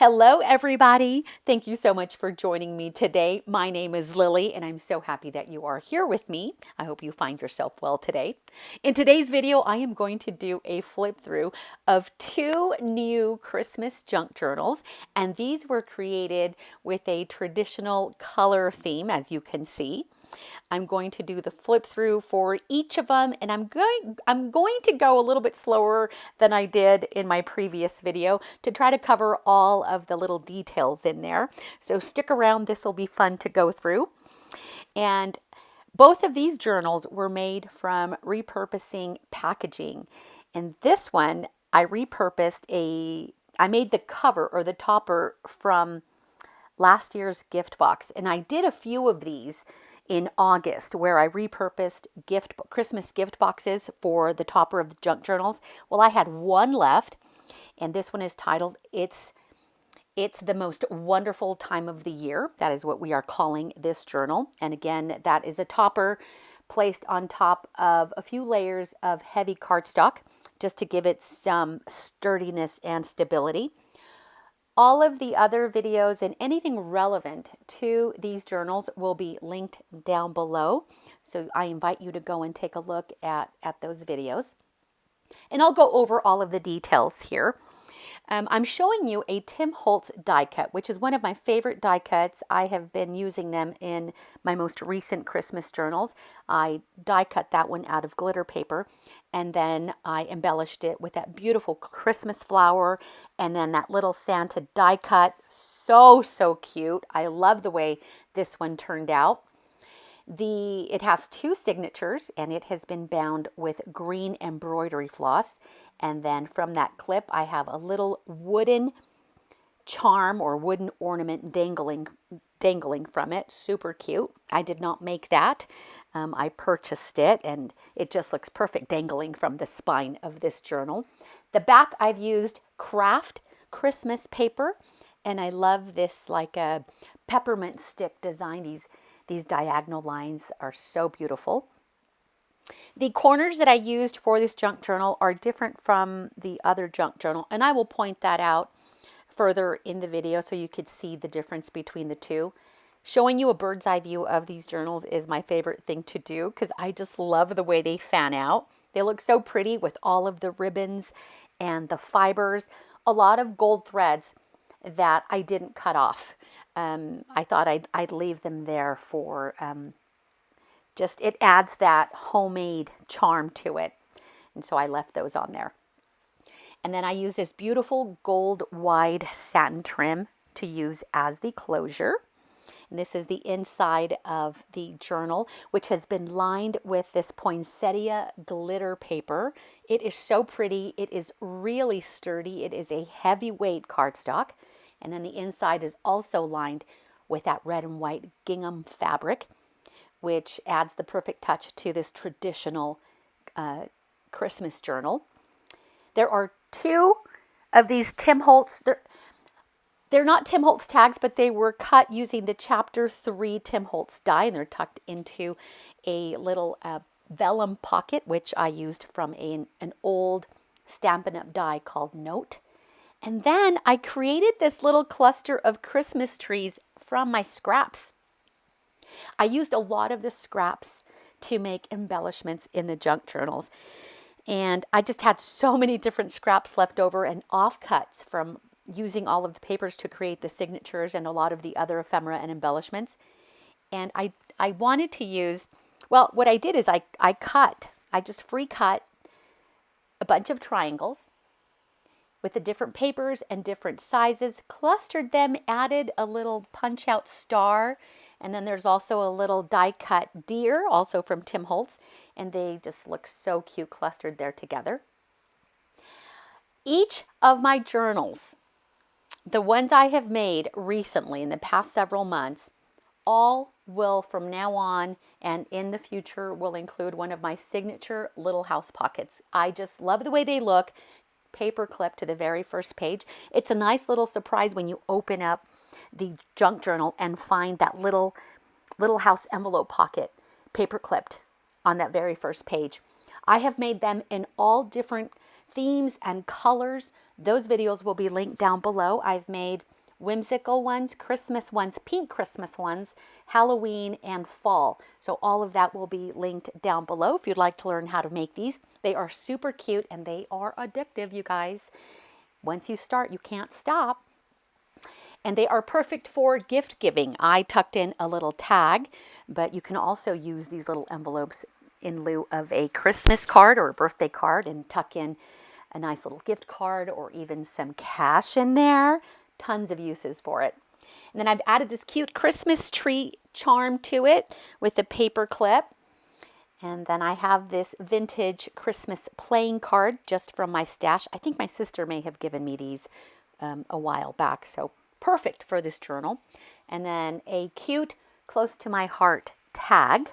Hello, everybody. Thank you so much for joining me today. My name is Lily, and I'm so happy that you are here with me. I hope you find yourself well today. In today's video, I am going to do a flip through of two new Christmas junk journals, and these were created with a traditional color theme, as you can see. I'm going to do the flip through for each of them, and I'm going to go a little bit slower than I did in my previous video to try to cover all of the little details in there. So stick around, this will be fun to go through. And both of these journals were made from repurposing packaging. And this one, I made the cover or the topper from last year's gift box. And I did a few of these in August where I repurposed Christmas gift boxes for the topper of the junk journals. Well, I had one left, and this one is titled It's the Most Wonderful Time of the Year. That is what we are calling this journal. And again, that is a topper placed on top of a few layers of heavy cardstock just to give it some sturdiness and stability. All of the other videos and anything relevant to these journals will be linked down below. So I invite you to go and take a look at those videos. And I'll go over all of the details here. I'm showing you a Tim Holtz die cut, which is one of my favorite die cuts. I have been using them in my most recent Christmas journals. I die cut that one out of glitter paper, and then I embellished it with that beautiful Christmas flower and then that little Santa die cut. So cute. I love the way this one turned out. It has two signatures, and it has been bound with green embroidery floss. And then from that clip, I have a little wooden charm or wooden ornament dangling from it. Super cute. I did not make that. I purchased it, and it just looks perfect dangling from the spine of this journal. The back, I've used craft Christmas paper, and I love this like a peppermint stick design. These diagonal lines are so beautiful. The corners that I used for this junk journal are different from the other junk journal, and I will point that out further in the video so you could see the difference between the two. Showing you a bird's eye view of these journals is my favorite thing to do because I just love the way they fan out. They look so pretty with all of the ribbons and the fibers. A lot of gold threads that I didn't cut off. I thought I'd leave them there for just it adds that homemade charm to it. And so I left those on there. And then I use this beautiful gold wide satin trim to use as the closure. And this is the inside of the journal, which has been lined with this poinsettia glitter paper. It is so pretty. It is really sturdy. It is a heavyweight cardstock. And then the inside is also lined with that red and white gingham fabric, which adds the perfect touch to this traditional Christmas journal. There are two of these Tim Holtz. They're not Tim Holtz tags, but they were cut using the Chapter 3 Tim Holtz die, and they're tucked into a little vellum pocket, which I used from an old Stampin' Up! Die called Note. And then I created this little cluster of Christmas trees from my scraps. I used a lot of the scraps to make embellishments in the junk journals. And I just had so many different scraps left over and offcuts from using all of the papers to create the signatures and a lot of the other ephemera and embellishments. And I wanted to use, well, what I did is I just free cut a bunch of triangles with the different papers and different sizes, clustered them, added a little punch out star, and then there's also a little die cut deer, also from Tim Holtz, and they just look so cute clustered there together. Each of my journals, the ones I have made recently in the past several months, all will from now on and in the future will include one of my signature little house pockets. I just love the way they look. Paper clip to the very first page. It's a nice little surprise when you open up the junk journal and find that little house envelope pocket paper clipped on that very first page. I have made them in all different themes and colors. Those videos will be linked down below. I've made whimsical ones, Christmas ones, pink Christmas ones, Halloween, and fall. So all of that will be linked down below if you'd like to learn how to make these. They are super cute and they are addictive, you guys. Once you start, you can't stop. And they are perfect for gift giving. I tucked in a little tag, but you can also use these little envelopes in lieu of a Christmas card or a birthday card and tuck in a nice little gift card or even some cash in there. Tons of uses for it. And then I've added this cute Christmas tree charm to it with a paper clip. And then I have this vintage Christmas playing card just from my stash. I think my sister may have given me these a while back, so perfect for this journal. And then a cute close to my heart tag.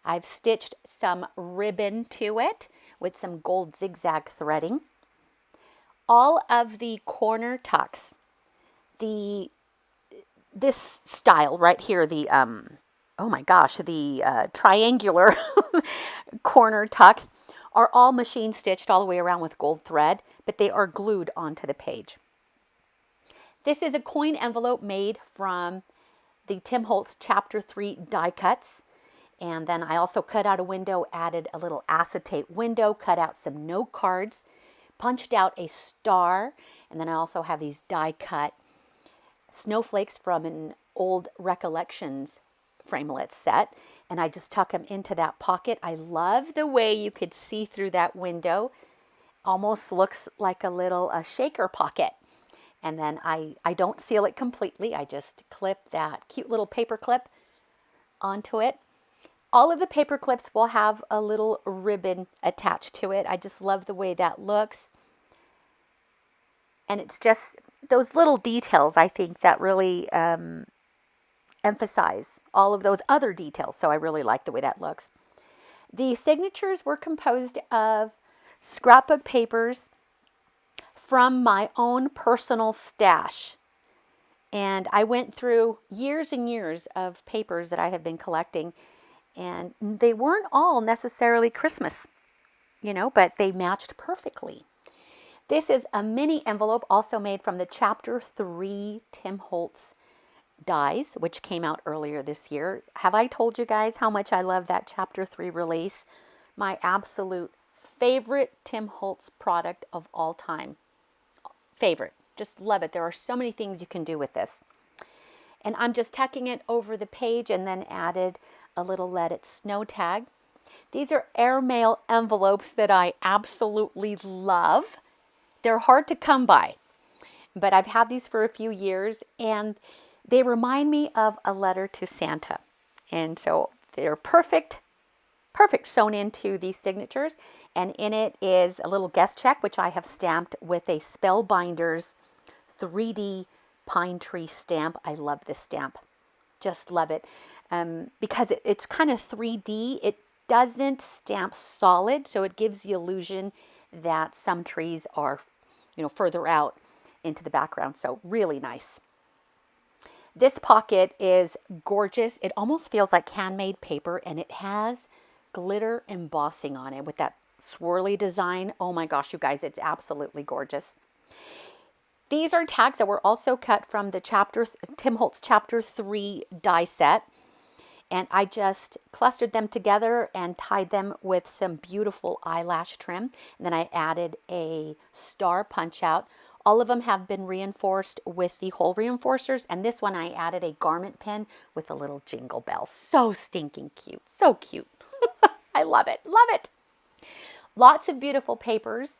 I've stitched some ribbon to it with some gold zigzag threading. All of the corner tucks, this style right here, the oh my gosh, the triangular corner tucks are all machine stitched all the way around with gold thread, but they are glued onto the page. This is a coin envelope made from the Tim Holtz Chapter 3 die cuts. And then I also cut out a window, added a little acetate window, cut out some note cards, punched out a star, and then I also have these die cut snowflakes from an old Recollections framelit set, and I just tuck them into that pocket. I love the way you could see through that window. Almost looks like a little shaker pocket. And then I don't seal it completely. I just clip that cute little paper clip onto it. All of the paper clips will have a little ribbon attached to it. I just love the way that looks. And it's just those little details, I think, that really emphasize all of those other details. So I really like the way that looks. The signatures were composed of scrapbook papers from my own personal stash. And I went through years and years of papers that I have been collecting, and they weren't all necessarily Christmas, but they matched perfectly. This is a mini envelope also made from the Chapter 3 Tim Holtz dies, which came out earlier this year. Have I told you guys how much I love that Chapter 3 release? My absolute favorite Tim Holtz product of all time. Favorite. Just love it. There are so many things you can do with this. And I'm just tucking it over the page and then added a little Let It Snow tag. These are airmail envelopes that I absolutely love. They're hard to come by, but I've had these for a few years and they remind me of a letter to Santa. And so they're perfect sewn into these signatures. And in it is a little guest check, which I have stamped with a Spellbinders 3D pine tree stamp. I love this stamp. Just love it. Because it's kind of 3D. It doesn't stamp solid, so it gives the illusion that some trees are, further out into the background. So really nice. This pocket is gorgeous. It almost feels like handmade paper, and it has glitter embossing on it with that swirly design. Oh my gosh, you guys, it's absolutely gorgeous. These are tags that were also cut from the Tim Holtz Chapter 3 die set. And I just clustered them together and tied them with some beautiful eyelash trim. And then I added a star punch out. All of them have been reinforced with the hole reinforcers. And this one I added a garment pin with a little jingle bell. So stinking cute. So cute. I love it. Love it. Lots of beautiful papers.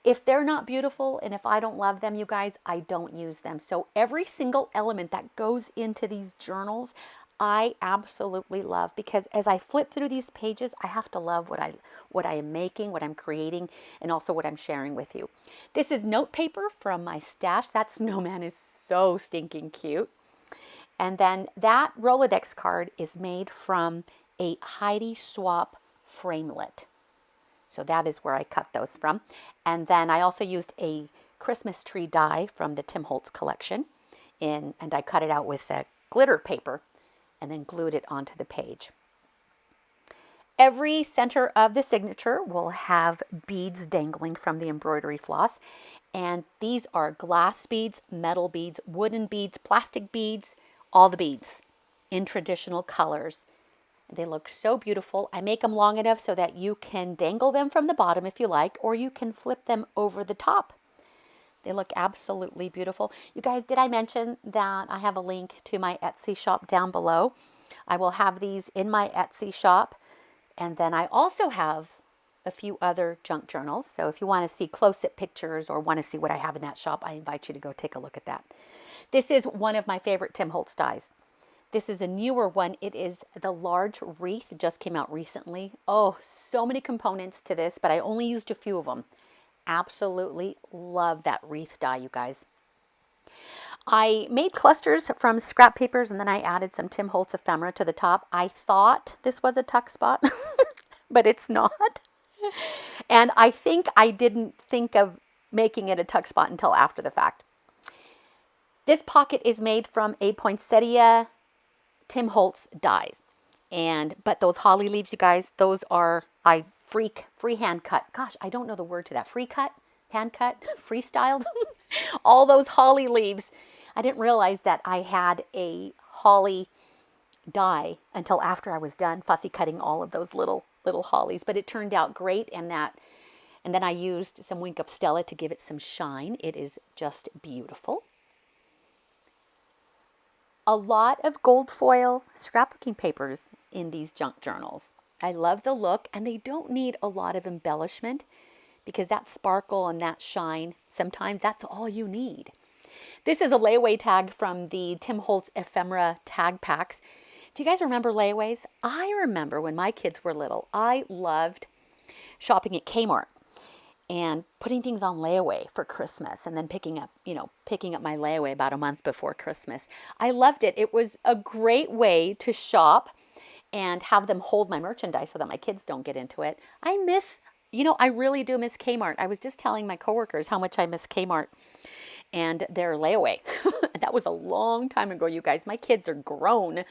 If they're not beautiful and if I don't love them, you guys, I don't use them. So every single element that goes into these journals, I absolutely love, because as I flip through these pages, I have to love what I am making, what I'm creating, and also what I'm sharing with you. This is note paper from my stash. That snowman is so stinking cute. And then that Rolodex card is made from a Heidi Swap framelit. So that is where I cut those from. And then I also used a Christmas tree die from the Tim Holtz collection, and I cut it out with a glitter paper and then glued it onto the page. Every center of the signature will have beads dangling from the embroidery floss. And these are glass beads, metal beads, wooden beads, plastic beads, all the beads in traditional colors. They look so beautiful. I make them long enough so that you can dangle them from the bottom if you like, or you can flip them over the top. They look absolutely beautiful. You guys, did I mention that I have a link to my Etsy shop down below? I will have these in my Etsy shop. And then I also have a few other junk journals. So if you want to see close-up pictures or want to see what I have in that shop, I invite you to go take a look at that. This is one of my favorite Tim Holtz dies. This is a newer one. It is the large wreath. It just came out recently. Oh, so many components to this, but I only used a few of them. Absolutely love that wreath die, you guys. I made clusters from scrap papers, and then I added some Tim Holtz ephemera to the top. I thought this was a tuck spot, but it's not. And I think I didn't think of making it a tuck spot until after the fact. This pocket is made from a poinsettia Tim Holtz dies. But those holly leaves, you guys, those are, I freehand cut. Gosh, I don't know the word to that. Free cut, hand cut, freestyled. All those holly leaves. I didn't realize that I had a holly die until after I was done fussy cutting all of those little hollies. But it turned out great, and then I used some Wink of Stella to give it some shine. It is just beautiful. A lot of gold foil scrapbooking papers in these junk journals. I love the look, and they don't need a lot of embellishment because that sparkle and that shine, sometimes that's all you need. This is a layaway tag from the Tim Holtz ephemera tag packs. Do you guys remember layaways? I remember when my kids were little, I loved shopping at Kmart and putting things on layaway for Christmas, and then picking up my layaway about a month before Christmas. I loved it. It was a great way to shop and have them hold my merchandise so that my kids don't get into it. I really do miss Kmart. I was just telling my coworkers how much I miss Kmart and their layaway. That was a long time ago, you guys. My kids are grown.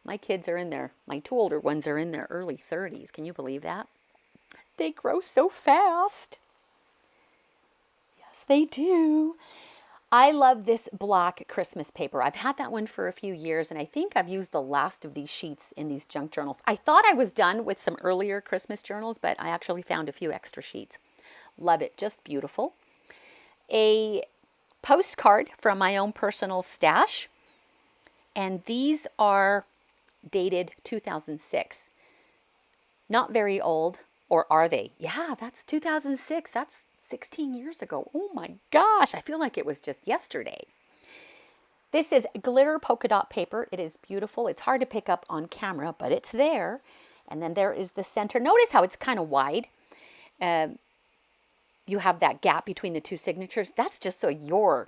My kids are my two older ones are in their early 30s. Can you believe that? They grow so fast. Yes, they do. I love this black Christmas paper. I've had that one for a few years, and I think I've used the last of these sheets in these junk journals. I thought I was done with some earlier Christmas journals, but I actually found a few extra sheets. Love it. Just beautiful. A postcard from my own personal stash, and these are dated 2006. Not very old, or are they? Yeah, that's 2006. That's 16 years ago. Oh my gosh, I feel like it was just yesterday. This is glitter polka dot paper. It is beautiful. It's hard to pick up on camera, but it's there. And then there is the center. Notice how it's kind of wide. You have that gap between the two signatures. That's just so your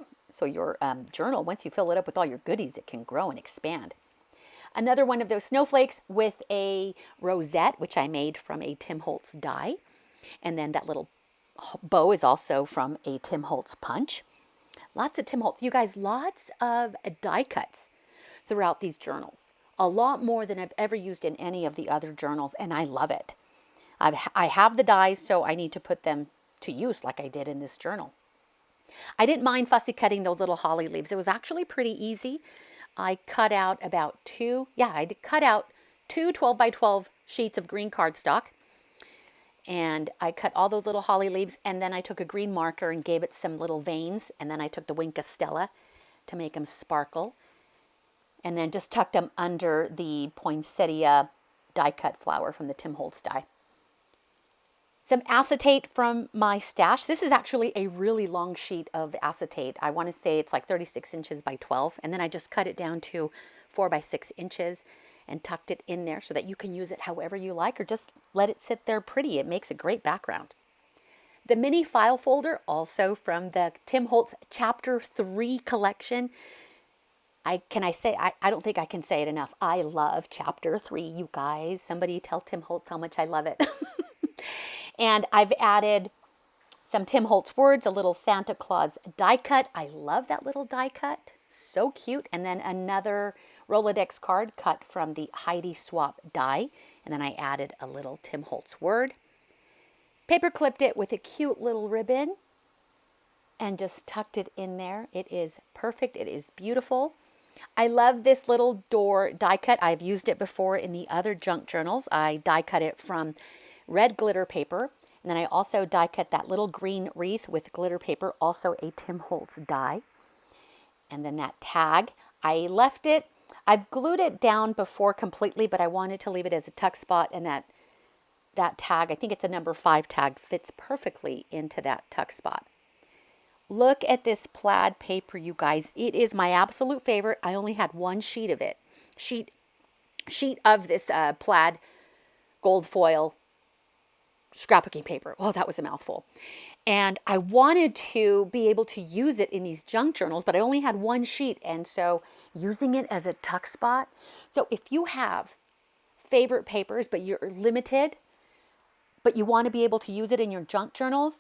journal, once you fill it up with all your goodies, it can grow and expand. Another one of those snowflakes with a rosette, which I made from a Tim Holtz die. And then that little bow is also from a Tim Holtz punch. Lots of Tim Holtz. You guys, lots of die cuts throughout these journals. A lot more than I've ever used in any of the other journals, and I love it. I have the dies, so I need to put them to use like I did in this journal. I didn't mind fussy cutting those little holly leaves. It was actually pretty easy. I cut out about two 12 by 12 sheets of green cardstock. And I cut all those little holly leaves, and then I took a green marker and gave it some little veins, and then I took the Wink of Stella to make them sparkle, and then just tucked them under the poinsettia die cut flower from the Tim Holtz die. Some acetate from my stash. This is actually a really long sheet of acetate. I want to say it's like 36 inches by 12, and then I just cut it down to 4 by 6 inches and tucked it in there so that you can use it however you like, or just let it sit there pretty. It makes a great background. The mini file folder, also from the Tim Holtz Chapter 3 collection. I don't think I can say it enough. I love Chapter 3, you guys. Somebody tell Tim Holtz how much I love it. And I've added some Tim Holtz words, a little Santa Claus die cut. I love that little die cut. So cute. And then another Rolodex card cut from the Heidi Swap die. And then I added a little Tim Holtz word. Paper clipped it with a cute little ribbon and just tucked it in there. It is perfect. It is beautiful. I love this little door die cut. I've used it before in the other junk journals. I die cut it from red glitter paper. And then I also die cut that little green wreath with glitter paper, also a Tim Holtz die. And then that tag, I left it. I've glued it down before completely, but I wanted to leave it as a tuck spot, and that tag, I think it's a number 5 tag, fits perfectly into that tuck spot. Look at this plaid paper, you guys. It is my absolute favorite. I only had one sheet of it. Sheet of this plaid gold foil scrapbooking paper. Oh, that was a mouthful. And I wanted to be able to use it in these junk journals, but I only had one sheet. And so using it as a tuck spot. So if you have favorite papers, but you're limited, but you want to be able to use it in your junk journals,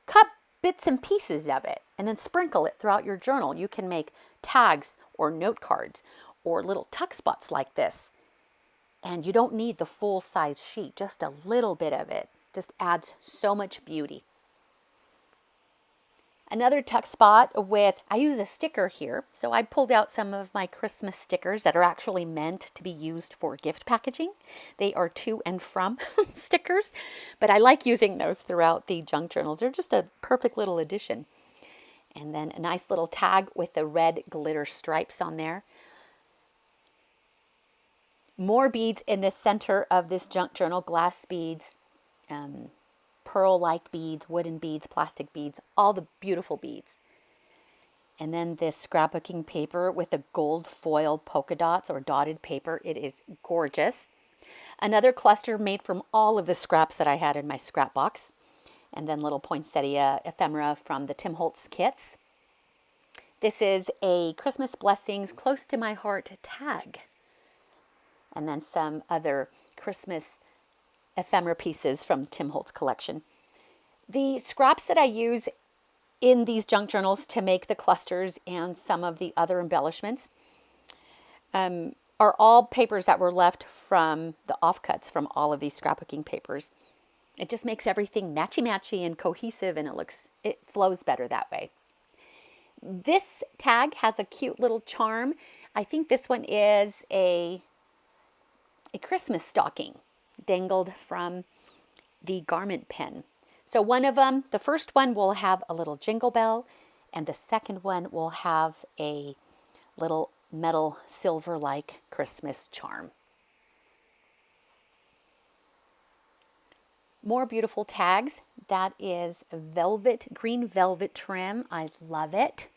cut bits and pieces of it and then sprinkle it throughout your journal. You can make tags or note cards or little tuck spots like this. And you don't need the full size sheet, just a little bit of it just adds so much beauty. Another tuck spot with, I use a sticker here. So I pulled out some of my Christmas stickers that are actually meant to be used for gift packaging. They are to and from stickers, but I like using those throughout the junk journals. They're just a perfect little addition. And then a nice little tag with the red glitter stripes on there. More beads in the center of this junk journal, glass beads, pearl-like beads, wooden beads, plastic beads, all the beautiful beads. And then this scrapbooking paper with the gold foil polka dots or dotted paper. It is gorgeous. Another cluster made from all of the scraps that I had in my scrap box. And then little poinsettia ephemera from the Tim Holtz kits. This is a Christmas Blessings Close to My Heart tag. And then some other Christmas ephemera pieces from Tim Holtz collection. The scraps that I use in these junk journals to make the clusters and some of the other embellishments are all papers that were left from the offcuts from all of these scrapbooking papers. It just makes everything matchy-matchy and cohesive, and it flows better that way. This tag has a cute little charm. I think this one is a Christmas stocking dangled from the garment pen. So one of them, the first one will have a little jingle bell, and the second one will have a little metal silver-like Christmas charm. More beautiful tags. That is velvet, green velvet trim. I love it.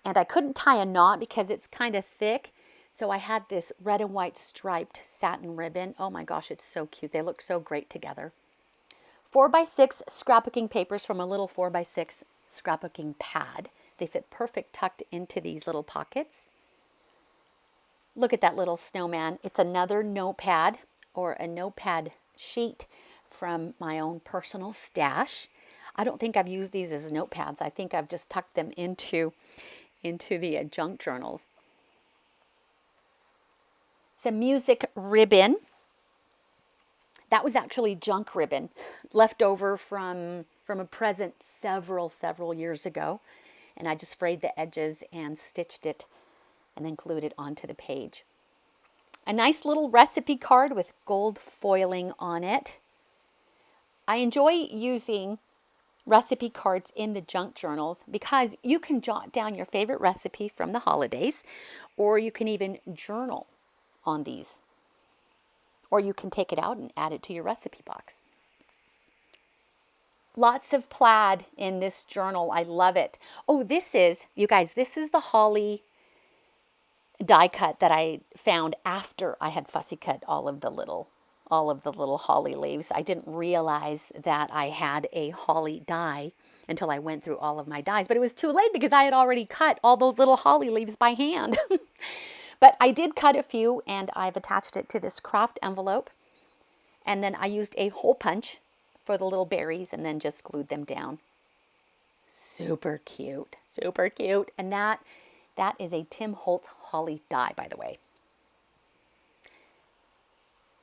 And I couldn't tie a knot because it's kind of thick. So I had this red and white striped satin ribbon. Oh my gosh, it's so cute. They look so great together. 4x6 scrapbooking papers from a little 4x6 scrapbooking pad. They fit perfect tucked into these little pockets. Look at that little snowman. It's another notepad or a notepad sheet from my own personal stash. I don't think I've used these as notepads. I think I've just tucked them into the junk journals. Some music ribbon. That was actually junk ribbon left over from a present several years ago. And I just frayed the edges and stitched it and then glued it onto the page. A nice little recipe card with gold foiling on it. I enjoy using recipe cards in the junk journals because you can jot down your favorite recipe from the holidays, or you can even journal on these. Or you can take it out and add it to your recipe box. Lots of plaid in this journal. I love it. Oh, you guys, this is the holly die cut that I found after I had fussy cut all of the little holly leaves. I didn't realize that I had a holly die until I went through all of my dies, but it was too late because I had already cut all those little holly leaves by hand. But I did cut a few, and I've attached it to this craft envelope. And then I used a hole punch for the little berries and then just glued them down. Super cute, super cute. And that That is a Tim Holtz holly die, by the way.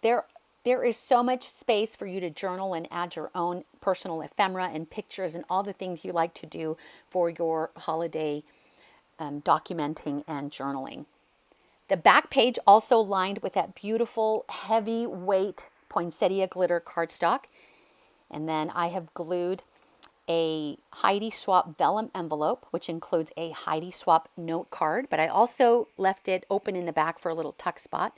There is so much space for you to journal and add your own personal ephemera and pictures and all the things you like to do for your holiday documenting and journaling. The back page also lined with that beautiful heavyweight poinsettia glitter cardstock. And then I have glued a Heidi Swapp vellum envelope, which includes a Heidi Swapp note card, but I also left it open in the back for a little tuck spot.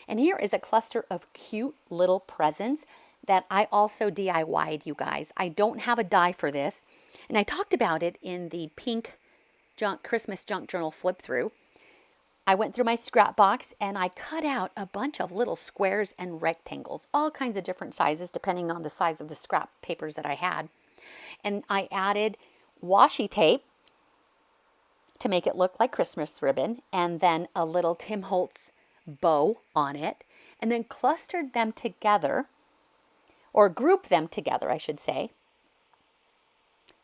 And here is a cluster of cute little presents that I also DIY'd, you guys. I don't have a die for this, and I talked about it in the pink Christmas junk journal flip through. I went through my scrap box and I cut out a bunch of little squares and rectangles, all kinds of different sizes depending on the size of the scrap papers that I had. And I added washi tape to make it look like Christmas ribbon, and then a little Tim Holtz bow on it, and then clustered them together, or grouped them together, I should say,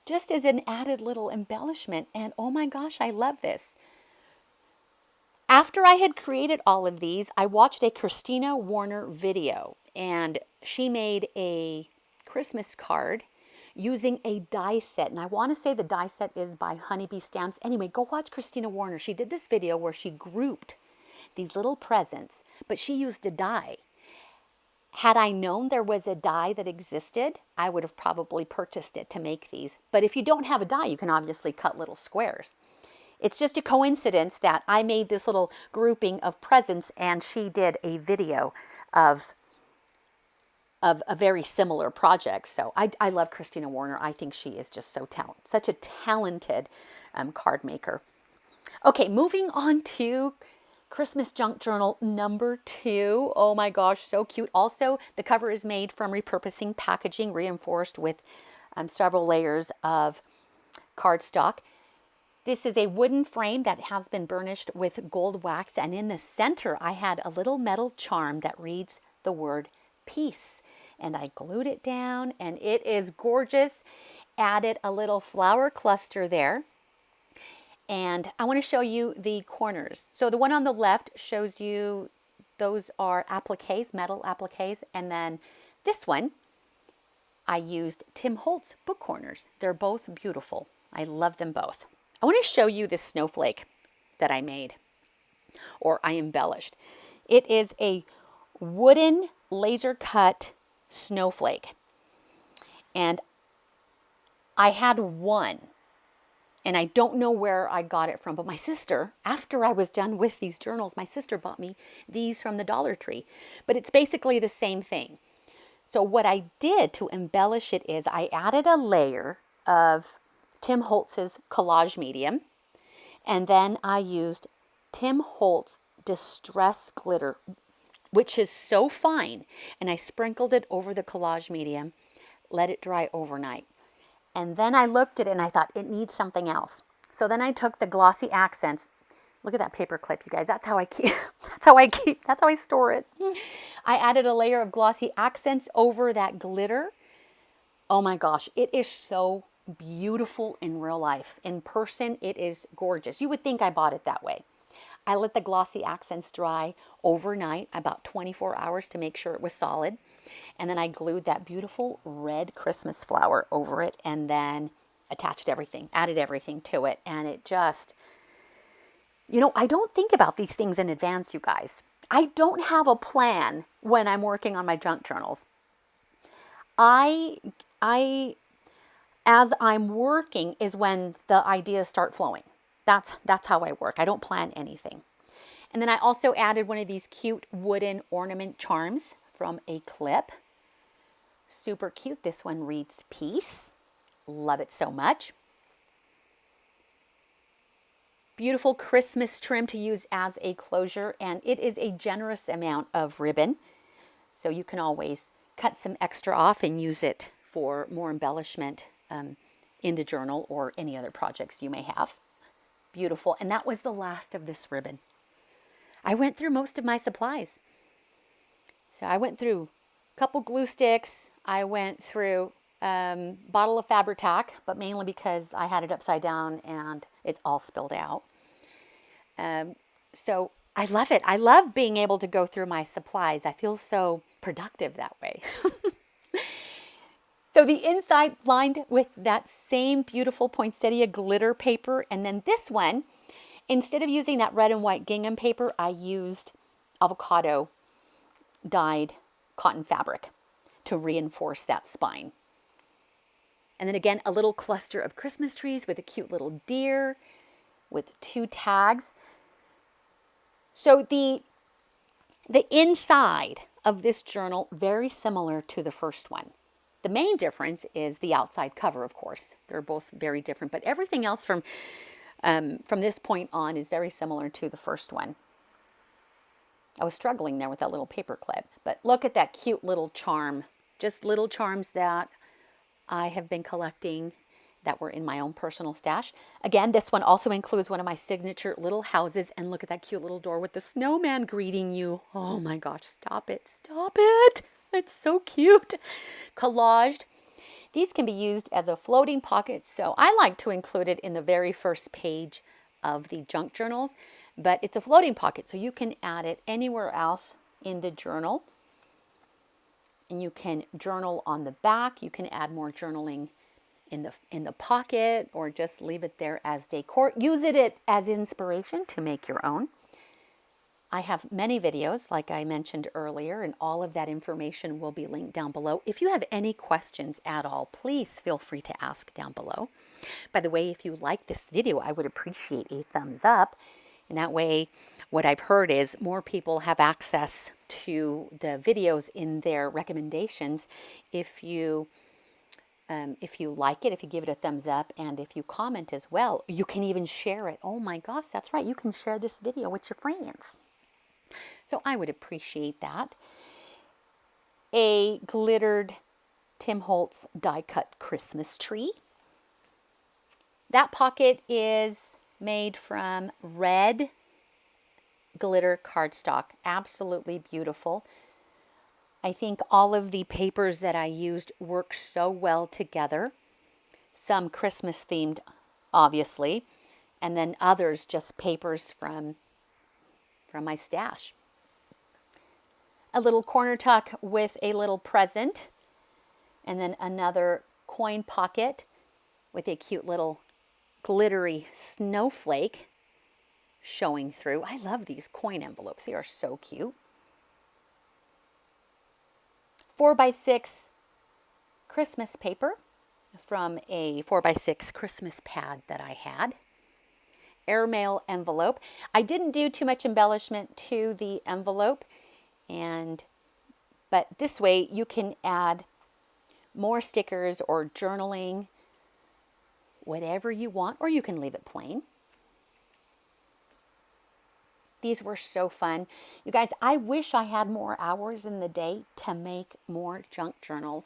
just as an added little embellishment. And oh my gosh, I love this. After I had created all of these, I watched a Christina Warner video, and she made a Christmas card using a die set. And I want to say the die set is by Honeybee Stamps. Anyway, go watch Christina Warner. She did this video where she grouped these little presents, but she used a die. Had I known there was a die that existed, I would have probably purchased it to make these. But if you don't have a die, you can obviously cut little squares. It's just a coincidence that I made this little grouping of presents and she did a video of a very similar project. So I love Christina Warner. I think she is just so talented, such a talented card maker. Okay, moving on to Christmas Junk Journal number 2. Oh my gosh, so cute. Also, the cover is made from repurposing packaging, reinforced with several layers of cardstock. This is a wooden frame that has been burnished with gold wax, and in the center I had a little metal charm that reads the word peace. And I glued it down, and it is gorgeous. Added a little flower cluster there. And I want to show you the corners. So the one on the left shows you those are appliques, metal appliques. And then this one, I used Tim Holtz book corners. They're both beautiful. I love them both. I want to show you this snowflake that I made, or I embellished. It is a wooden laser cut snowflake. And I had one. And I don't know where I got it from, but my sister, after I was done with these journals, my sister bought me these from the Dollar Tree. But it's basically the same thing. So what I did to embellish it is I added a layer of Tim Holtz's collage medium, and then I used Tim Holtz Distress Glitter, which is so fine, and I sprinkled it over the collage medium, let it dry overnight. And then I looked at it and I thought it needs something else. So then I took the glossy accents. Look at that paper clip, you guys. That's how I store it. I added a layer of glossy accents over that glitter. Oh my gosh, it is so beautiful in real life. In person, it is gorgeous. You would think I bought it that way. I let the glossy accents dry overnight, about 24 hours to make sure it was solid. And then I glued that beautiful red Christmas flower over it and then attached everything, added everything to it. And it just, I don't think about these things in advance, you guys. I don't have a plan when I'm working on my junk journals. As I'm working is when the ideas start flowing. That's how I work. I don't plan anything. And then I also added one of these cute wooden ornament charms from a clip. Super cute. This one reads peace. Love it so much. Beautiful Christmas trim to use as a closure, and it is a generous amount of ribbon. So you can always cut some extra off and use it for more embellishment in the journal or any other projects you may have. Beautiful. And that was the last of this ribbon. I went through most of my supplies. So I went through a couple glue sticks. I went through a bottle of Fabri-Tac, but mainly because I had it upside down and it's all spilled out. So I love it. I love being able to go through my supplies. I feel so productive that way. So the inside lined with that same beautiful poinsettia glitter paper. And then this one, instead of using that red and white gingham paper, I used avocado dyed cotton fabric to reinforce that spine. And then again, a little cluster of Christmas trees with a cute little deer with 2 tags. So the inside of this journal, very similar to the first one. The main difference is the outside cover, of course. They're both very different, but everything else from this point on is very similar to the first one. I was struggling there with that little paper clip, but look at that cute little charm. Just little charms that I have been collecting that were in my own personal stash. Again, this one also includes one of my signature little houses, and look at that cute little door with the snowman greeting you. Oh my gosh, stop it, stop it. It's so cute. Collaged. These can be used as a floating pocket, so I like to include it in the very first page of the junk journals, but it's a floating pocket, so you can add it anywhere else in the journal. And you can journal on the back. You can add more journaling in the pocket, or just leave it there as decor. Use it as inspiration to make your own. I have many videos, like I mentioned earlier, and all of that information will be linked down below. If you have any questions at all, please feel free to ask down below. By the way, if you like this video, I would appreciate a thumbs up. And that way, what I've heard is more people have access to the videos in their recommendations if you like it, if you give it a thumbs up, and if you comment as well. You can even share it. Oh my gosh, that's right. You can share this video with your friends. So I would appreciate that. A glittered Tim Holtz die-cut Christmas tree. That pocket is made from red glitter cardstock. Absolutely beautiful. I think all of the papers that I used work so well together. Some Christmas themed, obviously, and then others just papers from my stash. A little corner tuck with a little present, and then another coin pocket with a cute little glittery snowflake showing through. I love these coin envelopes. They are so cute. 4x6 Christmas paper from a 4x6 Christmas pad that I had. Airmail envelope. I didn't do too much embellishment to the envelope, but this way you can add more stickers or journaling, whatever you want, or you can leave it plain. These were so fun. You guys, I wish I had more hours in the day to make more junk journals.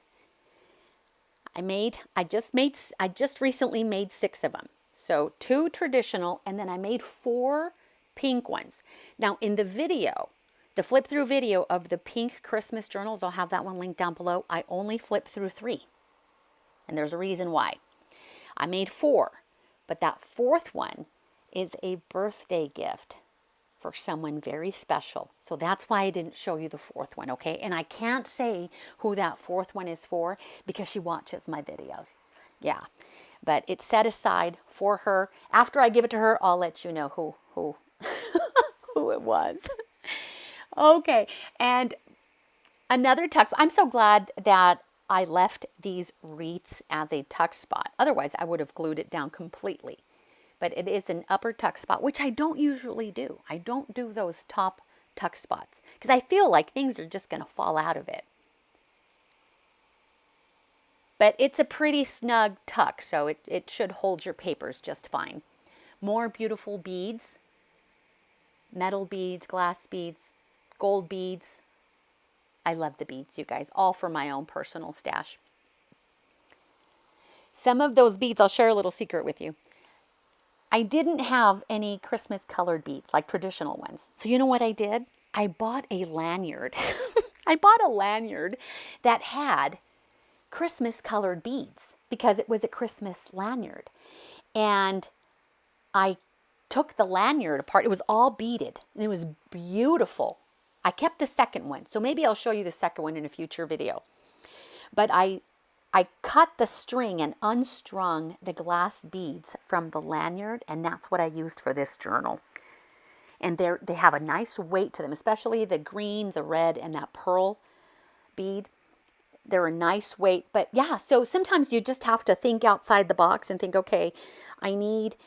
I just recently made 6 of them. So 2 traditional, and then I made 4 pink ones. Now in the video, the flip through video of the pink Christmas journals, I'll have that one linked down below. I only flip through 3. And there's a reason why. I made 4, but that 4th one is a birthday gift for someone very special. So that's why I didn't show you the 4th one, okay? And I can't say who that 4th one is for because she watches my videos. Yeah, but it's set aside for her. After I give it to her, I'll let you know who who it was. Okay, and another tuck. I'm so glad that I left these wreaths as a tuck spot. Otherwise, I would have glued it down completely. But it is an upper tuck spot, which I don't usually do. I don't do those top tuck spots because I feel like things are just going to fall out of it. But it's a pretty snug tuck, so it should hold your papers just fine. More beautiful beads, metal beads, glass beads, gold beads. I love the beads, you guys, all for my own personal stash. Some of those beads, I'll share a little secret with you. I didn't have any Christmas colored beads, like traditional ones. So you know what I did? I bought a lanyard. I bought a lanyard that had Christmas colored beads because it was a Christmas lanyard. And I took the lanyard apart. It was all beaded and it was beautiful. I kept the second one, so maybe I'll show you the second one in a future video. But I cut the string and unstrung the glass beads from the lanyard, and that's what I used for this journal. And they have a nice weight to them, especially the green, the red, and that pearl bead. They're a nice weight. But yeah, so sometimes you just have to think outside the box and think, okay, I need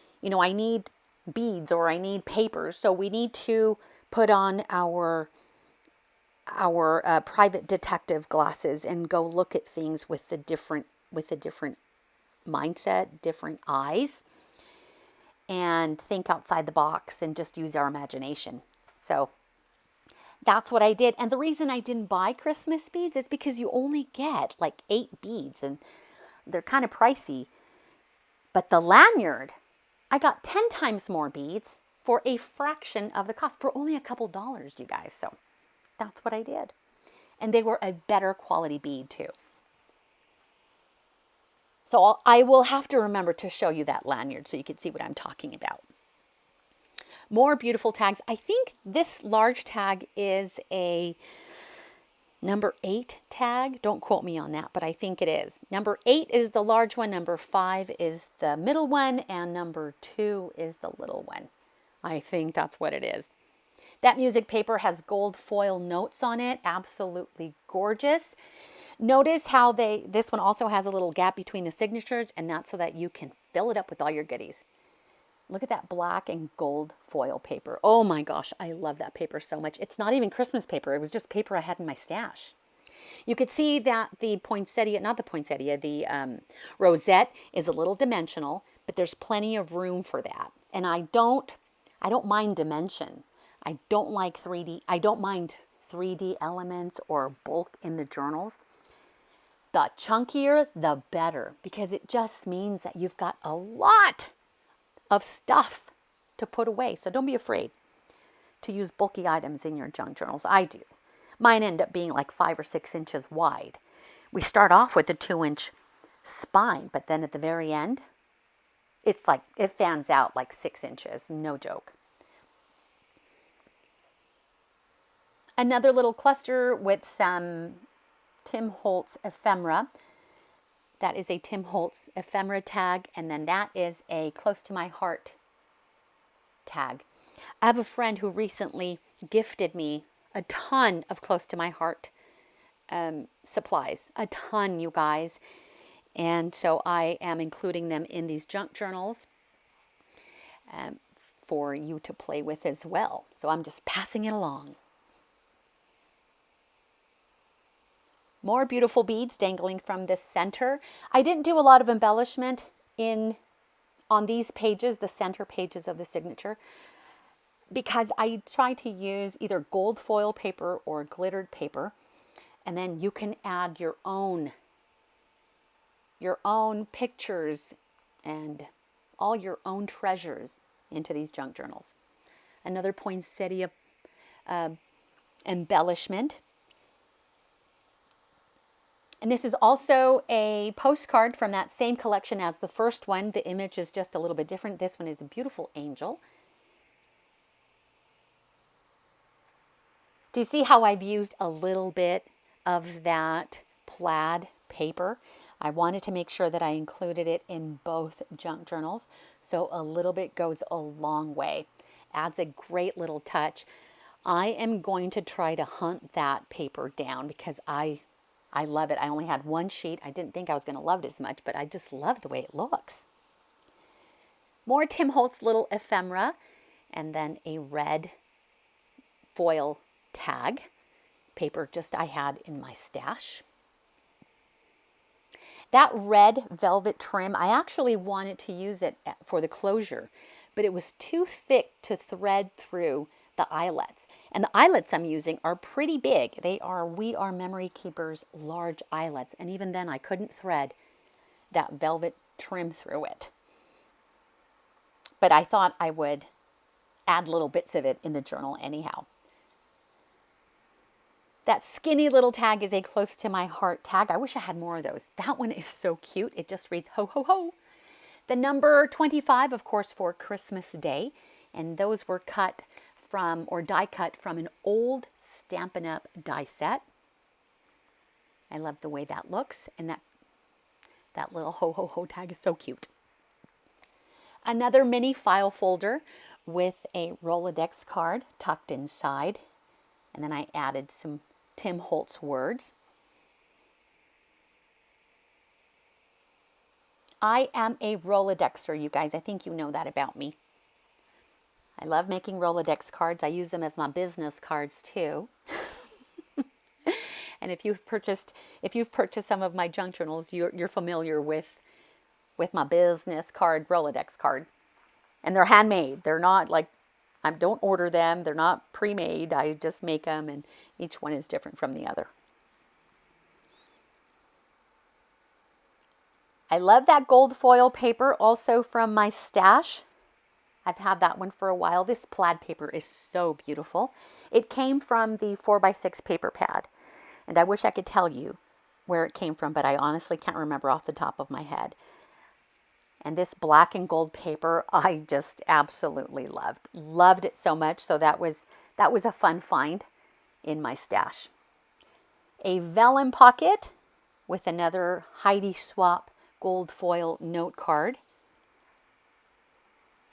beads or I need papers. So we need to put on our private detective glasses and go look at things with a different mindset, different eyes, and think outside the box and just use our imagination. So that's what I did. And the reason I didn't buy Christmas beads is because you only get like 8 beads and they're kind of pricey. But the lanyard, I got 10 times more beads for a fraction of the cost, for only a couple dollars, you guys. So that's what I did. And they were a better quality bead too. So I will have to remember to show you that lanyard so you can see what I'm talking about. More beautiful tags. I think this large tag is a number 8 tag. Don't quote me on that, but I think it is. Number 8 is the large one. Number 5 is the middle one. And number 2 is the little one. I think that's what it is. That music paper has gold foil notes on it. Absolutely gorgeous. Notice how this one also has a little gap between the signatures, and that's so that you can fill it up with all your goodies. Look at that black and gold foil paper. Oh my gosh, I love that paper so much. It's not even Christmas paper. It was just paper I had in my stash. You could see that the poinsettia, not the poinsettia, the rosette is a little dimensional, but there's plenty of room for that. And I don't mind dimension. I don't like 3D. I don't mind 3D elements or bulk in the journals. The chunkier, the better, because it just means that you've got a lot of stuff to put away. So don't be afraid to use bulky items in your junk journals. I do. Mine end up being like 5 or 6 inches wide. We start off with a 2-inch spine, but then at the very end, it's like it fans out like 6 inches. No joke. Another little cluster with some Tim Holtz ephemera. That is a Tim Holtz ephemera tag, and then that is a close to my heart tag. I have a friend who recently gifted me a ton of close to my heart supplies. A ton, you guys. And so I am including them in these junk journals for you to play with as well. So I'm just passing it along. More beautiful beads dangling from the center. I didn't do a lot of embellishment on these pages, the center pages of the signature, because I try to use either gold foil paper or glittered paper, and then you can add your own pictures and all your own treasures into these junk journals. Another poinsettia embellishment. And this is also a postcard from that same collection as the first one. The image is just a little bit different. This one is a beautiful angel. Do you see how I've used a little bit of that plaid paper? I wanted to make sure that I included it in both junk journals. So a little bit goes a long way. Adds a great little touch. I am going to try to hunt that paper down because I love it. I only had 1 sheet. I didn't think I was going to love it as much, but I just love the way it looks. More Tim Holtz little ephemera, and then a red foil tag. Paper just I had in my stash. That red velvet trim, I actually wanted to use it for the closure, but it was too thick to thread through the eyelets. And the eyelets I'm using are pretty big. They are We Are Memory Keepers large eyelets. And even then I couldn't thread that velvet trim through it. But I thought I would add little bits of it in the journal anyhow. That skinny little tag is a close to my heart tag. I wish I had more of those. That one is so cute. It just reads ho, ho, ho. The number 25, of course, for Christmas Day And those were cut from, or die cut from, an old Stampin' Up! Die set. I love the way that looks, and that little ho ho ho tag is so cute. Another mini file folder with a Rolodex card tucked inside. And then I added some Tim Holtz words. I am a Rolodexer, you guys. I think you know that about me. I love making Rolodex cards. I use them as my business cards too. And if you've purchased some of my junk journals, you're familiar with my business card, Rolodex card. And they're handmade. They're not like, I don't order them. They're not pre-made. I just make them, and each one is different from the other. I love that gold foil paper, also from my stash. I've had that one for a while. This plaid paper is so beautiful. It came from the 4x6 paper pad. And I wish I could tell you where it came from, but I honestly can't remember off the top of my head. And this black and gold paper, I just absolutely loved. Loved it so much. So that was a fun find in my stash. A vellum pocket with another Heidi Swapp gold foil note card.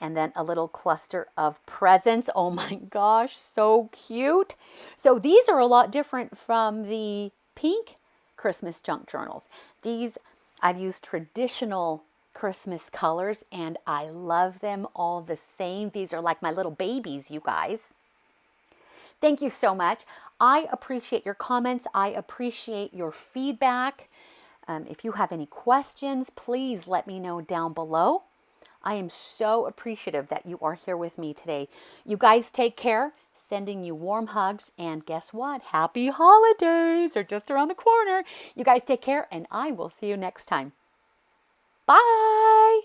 And then a little cluster of presents. Oh my gosh, so cute. So these are a lot different from the pink Christmas junk journals. These, I've used traditional Christmas colors, and I love them all the same. These are like my little babies, you guys. Thank you so much. I appreciate your comments. I appreciate your feedback. If you have any questions, please let me know down below. I am so appreciative that you are here with me today. You guys take care. Sending you warm hugs. And guess what? Happy holidays. They're just around the corner. You guys take care, and I will see you next time. Bye.